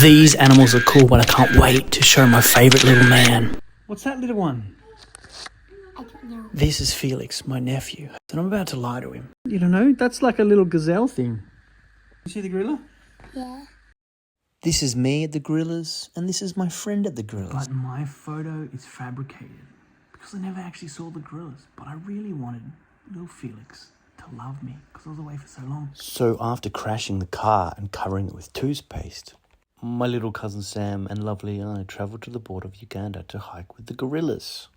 These animals are cool, but I can't wait to show my favourite little man. What's that little one? I don't know. This is Felix, my nephew, and I'm about to lie to him. You don't know? That's like a little gazelle thing. You see the gorilla? Yeah. This is me at the gorillas, and this is my friend at the gorillas. But my photo is fabricated because I never actually saw the gorillas, but I really wanted little Felix to love me because I was away for so long. So after crashing the car and covering it with toothpaste, my little cousin Sam and Lovely Liana travelled to the border of Uganda to hike with the gorillas.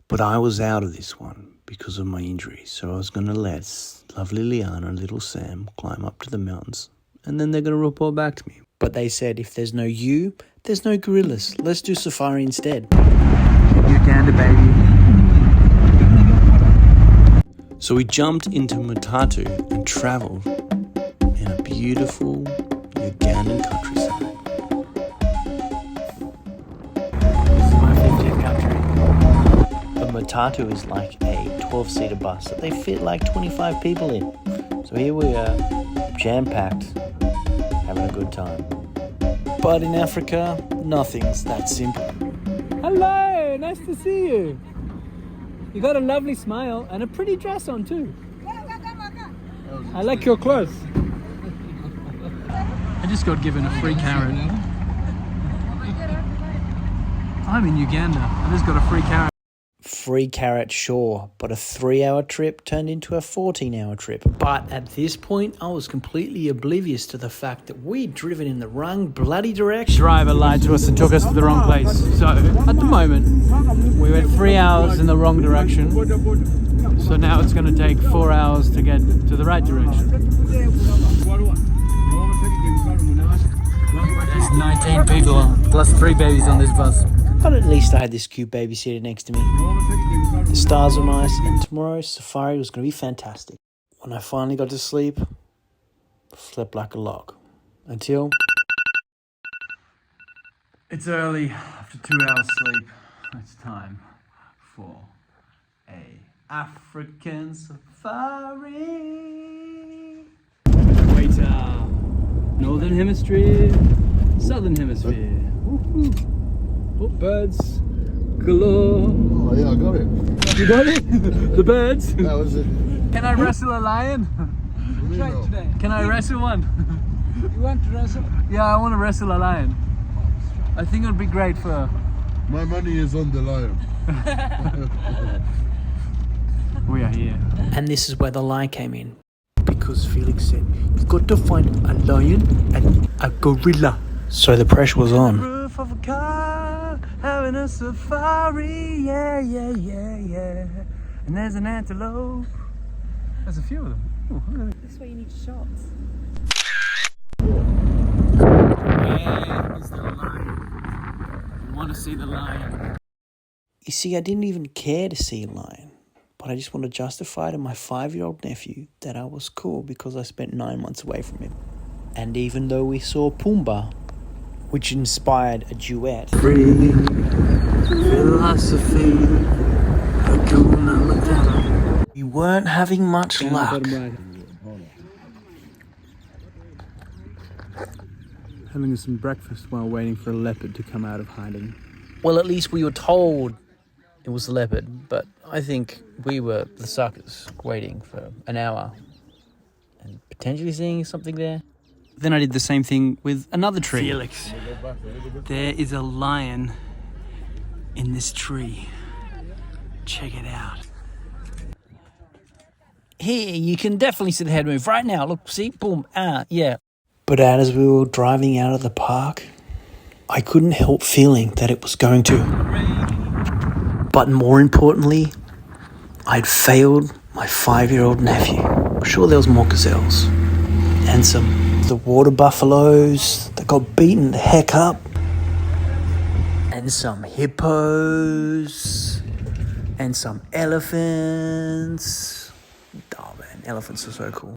But I was out of this one because of my injury, so I was going to let Lovely Liana and little Sam climb up to the mountains, and then they're going to report back to me. But they said, if there's no you, there's no gorillas. Let's do safari instead. Uganda, baby. So we jumped into Matatu and travelled in a beautiful Ugandan countryside. This is my 50th country. The Matatu is like a 12-seater bus that they fit like 25 people in. So here we are, jam-packed, having a good time. But in Africa, nothing's that simple. Hello, nice to see you. You got a lovely smile and a pretty dress on too. I like your clothes. I just got given a free carrot. I'm in Uganda. I just got a free carrot. Free carrot, sure, but a 3-hour trip turned into a 14-hour trip. But at this point, I was completely oblivious to the fact that we'd driven in the wrong bloody direction. Driver lied to us and took us to the wrong place. So, at the moment, we went 3 hours in the wrong direction. So now it's going to take 4 hours to get to the right direction. There's 19 people plus 3 babies on this bus. But at least I had this cute baby seated next to me. The stars were nice, and tomorrow's safari was going to be fantastic. When I finally got to sleep, I slept like a log. Until... It's early. After 2 hours sleep, it's time for a African safari. Waiter. Northern Hemisphere, Southern Hemisphere. Woo-hoo. Oh, birds galore. Oh yeah, I got it. You got it? The birds? That was it. Can I wrestle a lion? Try it today. Can I wrestle one? You want to wrestle? Yeah, I want to wrestle a lion. I think it would be great for... My money is on the lion. We are here. And this is where the lie came in. Because Felix said, you've got to find a lion and a gorilla. So the pressure was on. Roof of a car, having a safari, yeah. And there's an antelope. There's a few of them. Ooh, This is why you need shots. where is the lion? I want to see the lion. You see, I didn't even care to see a lion. But I just want to justify to my 5-year-old nephew that I was cool because I spent 9 months away from him. And even though we saw Pumbaa, which inspired a duet. Free philosophy, Hakuna Matata. We weren't having much luck. Having some breakfast while waiting for a leopard to come out of hiding. Well, at least we were told it was a leopard, but I think we were the suckers waiting for an hour and potentially seeing something there. Then I did the same thing with another tree. Felix, there is a lion in this tree. Check it out. Here, you can definitely see the head move right now. Look, see? Boom. Yeah. But as we were driving out of the park, I couldn't help feeling that it was going to. But more importantly, I'd failed my 5-year-old nephew. I'm sure there was more gazelles. And the water buffaloes that got beaten the heck up. And some hippos. And some elephants. Oh man, elephants are so cool.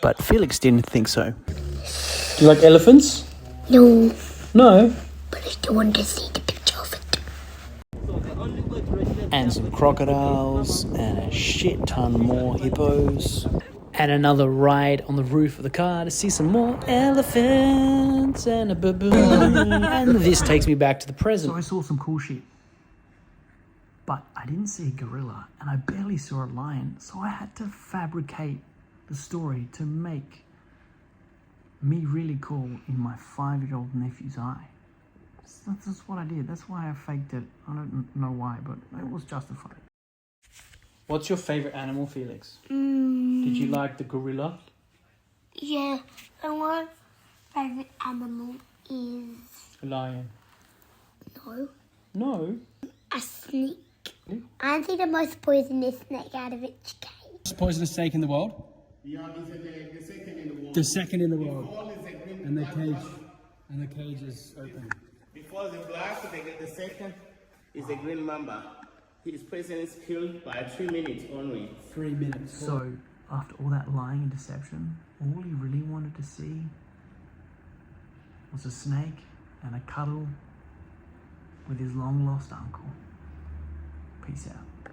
But Felix didn't think so. Do you like elephants? No, No. but I still want to see the picture of it. And some crocodiles and a shit ton more hippos. And another ride on the roof of the car to see some more elephants and a baboon. And this takes me back to the present. So I saw some cool shit. But I didn't see a gorilla and I barely saw a lion. So I had to fabricate the story to make me really cool in my 5-year-old nephew's eye. That's what I did. That's why I faked it. I don't know why, but it was justified. What's your favorite animal, Felix? Did you like the gorilla? Yeah, and my favourite animal is... A lion. No. No? A snake. I think the most poisonous snake out of its cage. Most poisonous snake in the world? Yeah, it's the second in the world. The second in the world. Before is the green And the black cage. mamba. And the cage is open. Before the black, they get the second is the green mamba. His person is killed by 3 minutes only. 3 minutes. So, after all that lying and deception, all he really wanted to see was a snake and a cuddle with his long-lost uncle. Peace out.